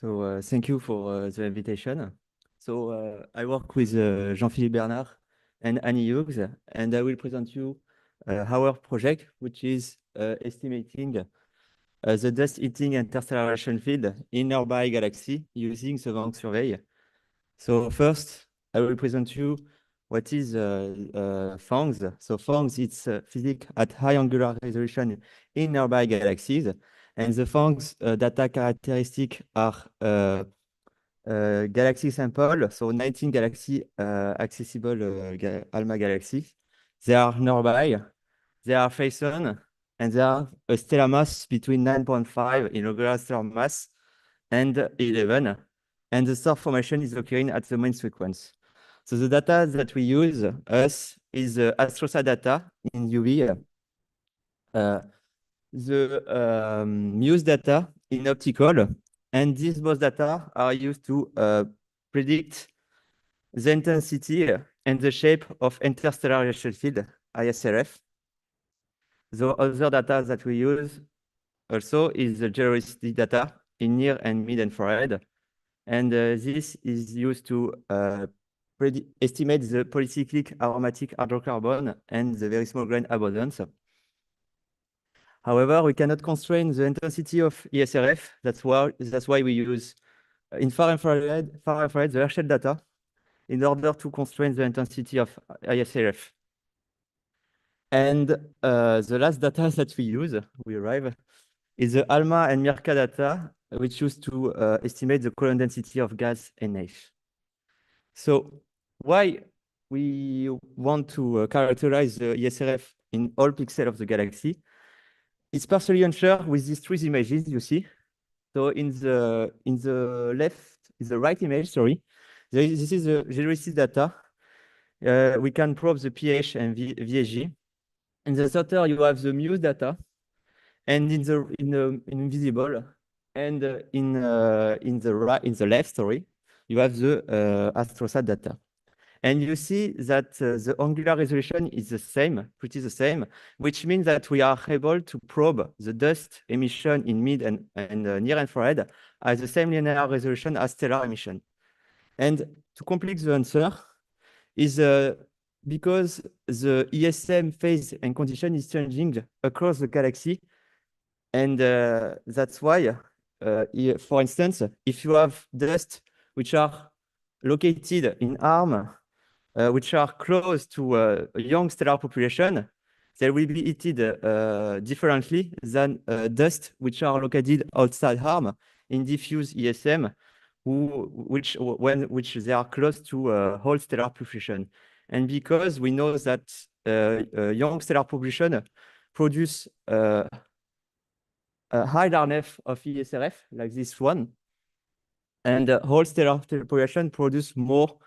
So thank you for the invitation. So I work with Jean-Philippe Bernard and Annie Hughes, and I will present you our project, which is estimating the dust-eating interstellar radiation field in nearby galaxy using the PHANGS survey. So first, I will present you what is PHANGS. So PHANGS, it's physics at high angular resolution in nearby galaxies. And the PHANGS data characteristic are galaxy sample, so 19 galaxy accessible ALMA galaxies. They are nearby, they are face on, and they are a stellar mass between 9.5 in regular stellar mass and 11. And the star formation is occurring at the main sequence. So the data that we use is astrosat data in UV, the MUSE data in optical, and these both data are used to predict the intensity and the shape of interstellar radiation field, ISRF. The other data that we use also is the generosity data in near and mid infrared. And this is used to estimate the polycyclic aromatic hydrocarbon and the very small grain abundance. However, we cannot constrain the intensity of ISRF. That's why we use in far infrared the Herschel data in order to constrain the intensity of ISRF. And the last data that we arrive, is the ALMA and MIRCA data, which used to estimate the column density of gas NH. So why we want to characterize the ISRF in all pixels of the galaxy? It's partially unsure with these three images you see. So in the right image, sorry, this is the generosity data. We can probe the pH and VSG. In the center, you have the MUSE data, and in invisible, and in the left, sorry, you have the astrosat data. And you see that the angular resolution is pretty the same, which means that we are able to probe the dust emission in mid and near infrared at the same linear resolution as stellar emission. And to complete the answer is because the ESM phase and condition is changing across the galaxy. And that's why, for instance, if you have dust which are located in arm, which are close to a young stellar population, they will be heated differently than dust which are located outside harm in diffuse ESM, which they are close to a whole stellar population. And because we know that young stellar population produce a high RNF of ISRF, like this one, and the whole stellar population produce more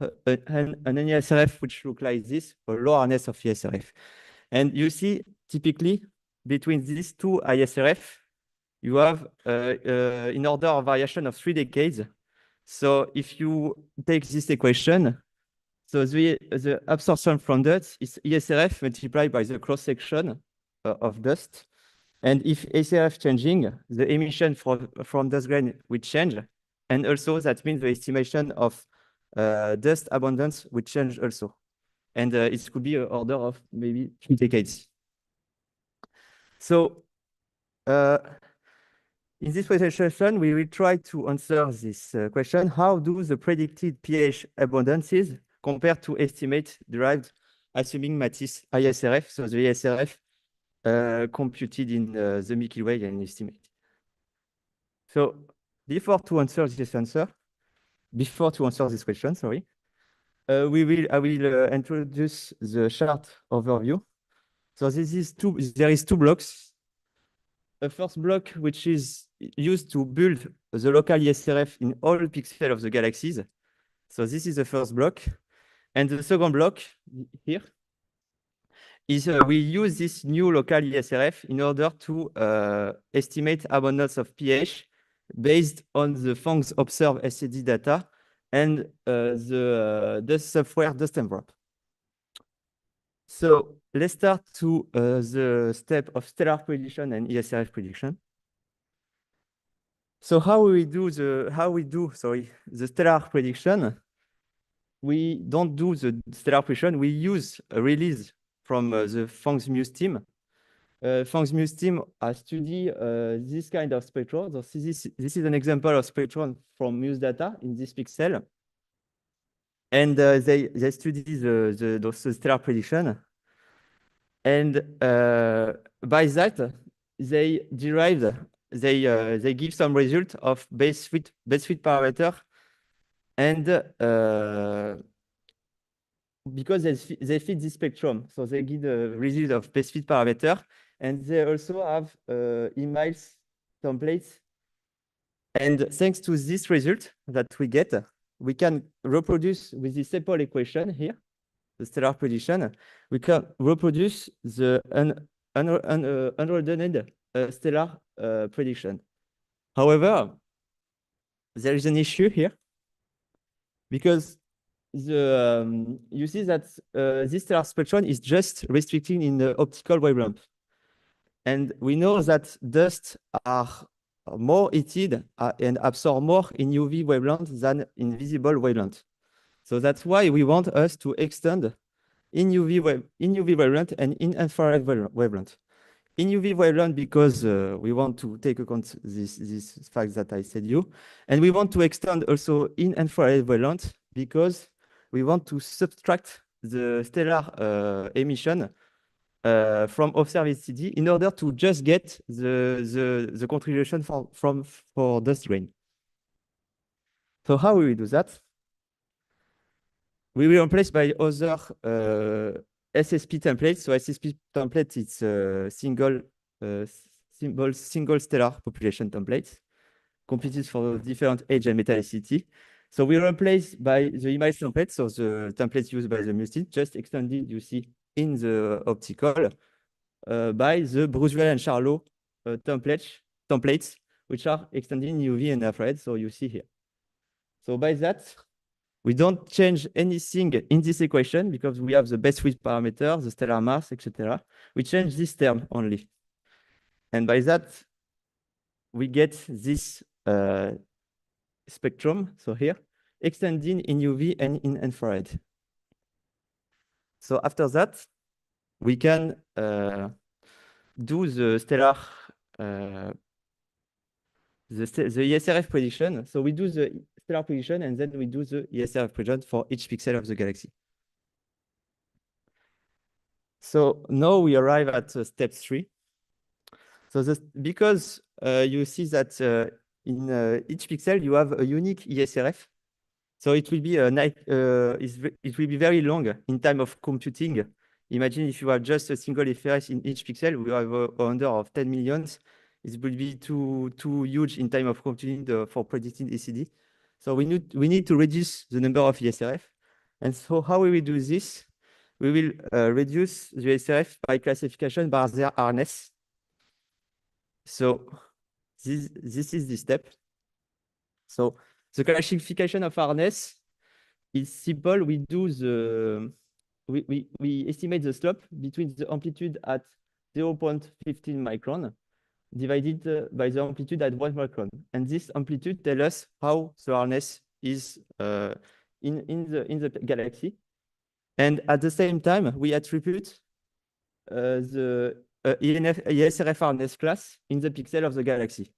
an ISRF which look like this, a low RNS of ISRF. And you see, typically, between these two ISRF, you have in order of variation of 3 decades. So if you take this equation, so the absorption from dust is ISRF multiplied by the cross-section of dust. And if ISRF changing, the emission from dust grain will change. And also that means the estimation of dust abundance will change also. And it could be an order of maybe 2 decades. So in this presentation, we will try to answer this question. How do the predicted pH abundances compare to estimate derived assuming Matisse ISRF, so the ISRF computed in the Milky Way and estimate. So before to answer this question, sorry, I will introduce the chart overview. So there is two blocks. A first block, which is used to build the local ISRF in all pixels of the galaxies. So this is the first block. And the second block here is we use this new local ISRF in order to estimate abundance of pH based on the PHANGS observed SCD data and the dust software dust envelope. So let's start to the step of stellar prediction and ISRF prediction. So how we do the stellar prediction? We don't do the stellar prediction. We use a release from the PHANGS MUSE team. PHANGS MUSE team has studied this kind of spectrum. So this is an example of spectrum from MUSE data in this pixel. And they study the stellar prediction. And by that, they derived, they give some result of base fit parameter. And because they fit this spectrum, so they give the result of base fit parameter. And they also have emails templates. And thanks to this result that we get, we can reproduce with this simple equation here, the stellar prediction, we can reproduce the unordered stellar prediction. However, there is an issue here because you see that this stellar spectrum is just restricting in the optical wavelength. And we know that dust are more heated and absorb more in UV wavelength than in visible wavelength. So that's why we want us to extend in UV wavelength and in infrared wavelength. In UV wavelength because we want to take account this fact that I said you, and we want to extend also in infrared wavelength because we want to subtract the stellar emission from observed CD in order to just get the contribution for dust grain. So how will we do that? We will replace by other SSP templates. So SSP template is single stellar population templates computed for different age and metallicity. So we replace by the image template, so the templates used by the MUSE team, just extended, you see, in the optical by the Bruswell and Charlot templates, which are extended in UV and infrared, so you see here. So by that, we don't change anything in this equation because we have the best width parameter, the stellar mass, etc. We change this term only. And by that, we get this spectrum, so here, extending in UV and in infrared. So after that, we can do the stellar, the ISRF prediction. So we do the stellar prediction and then we do the ISRF prediction for each pixel of the galaxy. So now we arrive at step 3. So this, because you see that in each pixel you have a unique ISRF, so it will be it will be very long in time of computing. Imagine if you have just a single ISRF in each pixel, we have a order of 10 millions. It will be too huge in time of computing for predicting ECD. So we need to reduce the number of ISRF. And so how will we do this? We will reduce the ISRF by classification by their hardness. So this is the step. So the classification of hardness is simple. We do we estimate the slope between the amplitude at 0.15 micron divided by the amplitude at 1 micron. And this amplitude tells us how the hardness is in the galaxy. And at the same time, we attribute the ISRF hardness class in the pixel of the galaxy.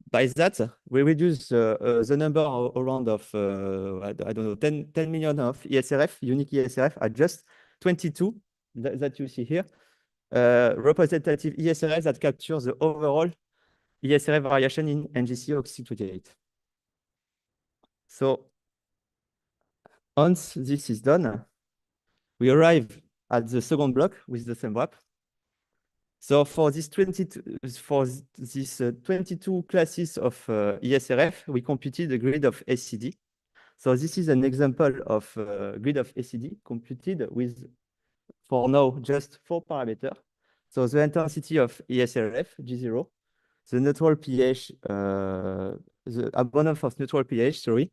By that, we reduce the number around of, I don't know, 10 million of ISRF, unique ISRF, at just 22 that you see here, representative ISRF that captures the overall ISRF variation in NGC OXC28. So once this is done, we arrive at the second block with the same wrap. So for this 22 classes of ISRF, we computed a grid of SCD. So this is an example of grid of SCD computed with, for now, just 4 parameters. So the intensity of ISRF, G0, the neutral pH, the abundance of neutral pH, sorry,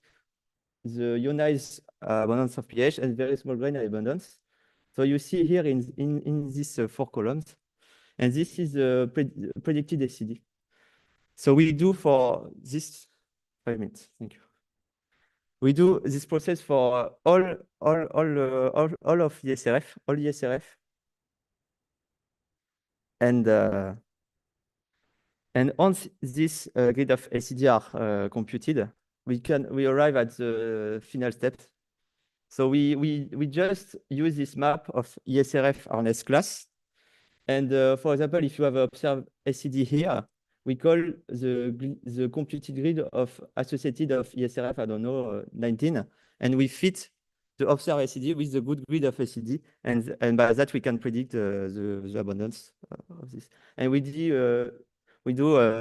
the ionized abundance of pH, and very small grain abundance. So you see here in these 4 columns. And this is predicted SCD. So we do for this 5 minutes. Thank you. We do this process for all of ISRF, all ISRF, and once this grid of ACD are computed, we arrive at the final step. So we just use this map of ISRF harness class. And for example, if you have observed ACD here, we call the computed grid of associated of ISRF, I don't know, 19, and we fit the observed ACD with the good grid of ACD, and by that we can predict the abundance of this. And we do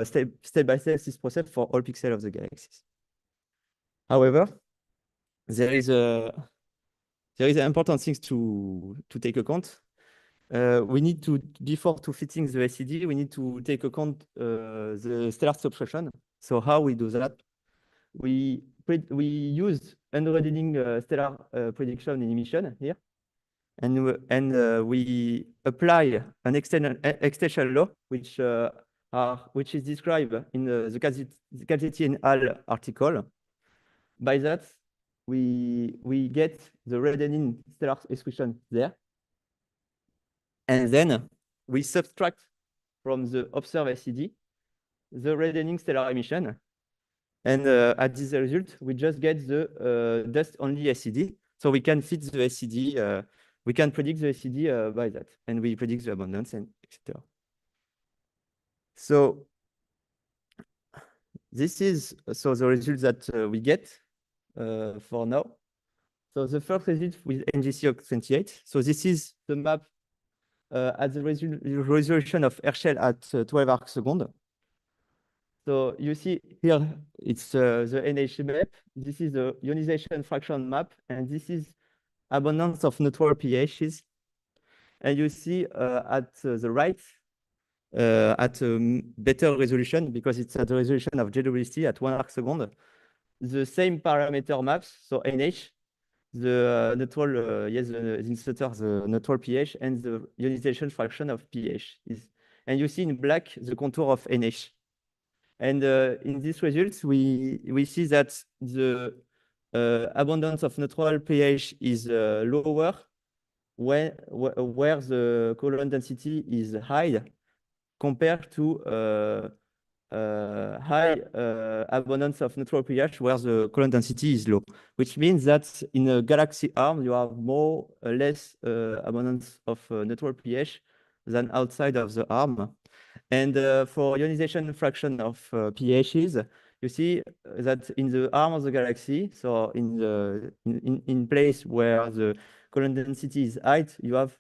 step by step this process for all pixels of the galaxies. However, there is an important thing to take account. We need to, before to fitting the SED, we need to take account the stellar subtraction. So how we do that? We use unredeeming stellar prediction in emission here, and we apply an extension law, which is described in the Calzetti and al. Article. By that, we get the reddening stellar expression there. And then we subtract from the observed SED the reddening stellar emission. And at this result, we just get the dust-only SED. So we can fit the SED, we can predict the SED by that. And we predict the abundance, and etc. So this is the result that we get for now. So the first result with NGC28. So this is the map at the resolution of Herschel at 12 arc-seconds. So you see here, it's the NH map. This is the ionization fraction map, and this is abundance of neutral pHs. And you see at the right, at a better resolution, because it's at the resolution of JWST at 1 arc-second, the same parameter maps, so NH, the neutral, yes, the neutral pH, and the ionization fraction of pH. And you see in black the contour of NH. And in these results, we see that the abundance of neutral pH is lower where the colon density is high compared to high abundance of neutral pH where the colon density is low, which means that in a galaxy arm, you have less abundance of neutral pH than outside of the arm. And for ionization fraction of pHs, you see that in the arm of the galaxy, so in place where the colon density is high, you have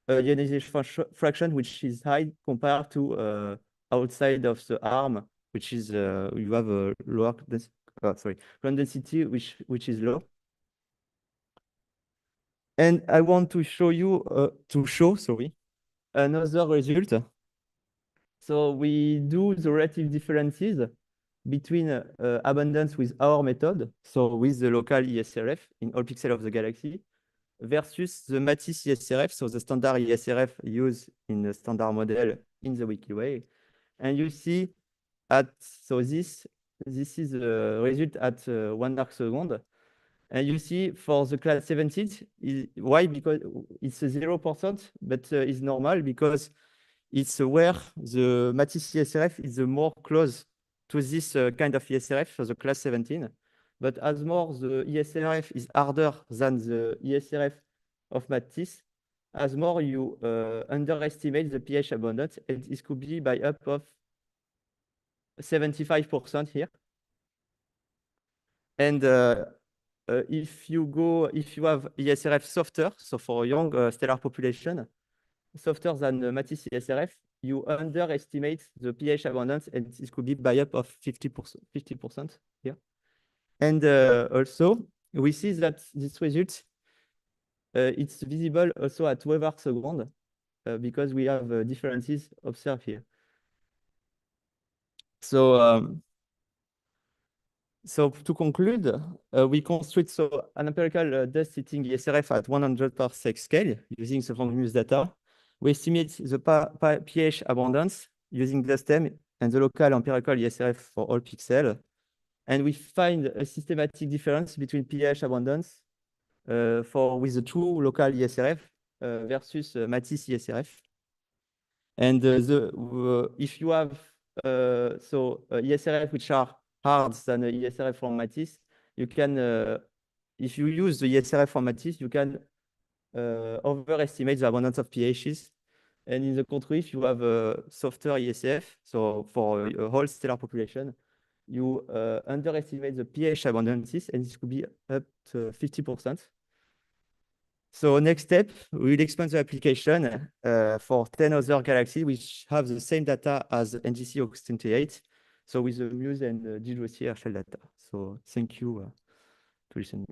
a ionization fraction which is high compared to outside of the arm, which is you have a lower colon density which is low. And I want to show you another result. So we do the relative differences between abundance with our method, so with the local ISRF in all pixels of the galaxy, versus the Matisse ISRF, so the standard ISRF used in the standard model in the Milky Way. And you see this is the result at 1 arc-second. And you see for the class 17, why? Because it's 0%, but it's normal because it's where the Matisse ISRF is the more close to this kind of ISRF, so the class 17. But as more the ISRF is harder than the ISRF of Matisse, as more you underestimate the pH abundance, and it could be by up of 75% here. And if you have ISRF softer, so for young stellar population, softer than the Matisse ISRF, you underestimate the pH abundance, and it could be by up of 50% here. And also, we see that this result, it's visible also at 12 arc-second because we have differences observed here. So, so to conclude, we construct an empirical dust heating ISRF at 100 parsec scale using the PHANGS MUSE data. We estimate the pH abundance using dust M and the local empirical ISRF for all pixels. And we find a systematic difference between pH abundance with the true local ISRF versus Matisse ISRF. And if you have ISRF which are hard than the ISRF from Matisse, you can, if you use the ISRF from Matisse, you can overestimate the abundance of pHs. And in the contrary, if you have a softer ISRF, so for a whole stellar population, you underestimate the pH abundances, and this could be up to 50%. So next step, we will expand the application for 10 other galaxies which have the same data as NGC 028, so with the MUSE and JWST shell data. So thank you to listen.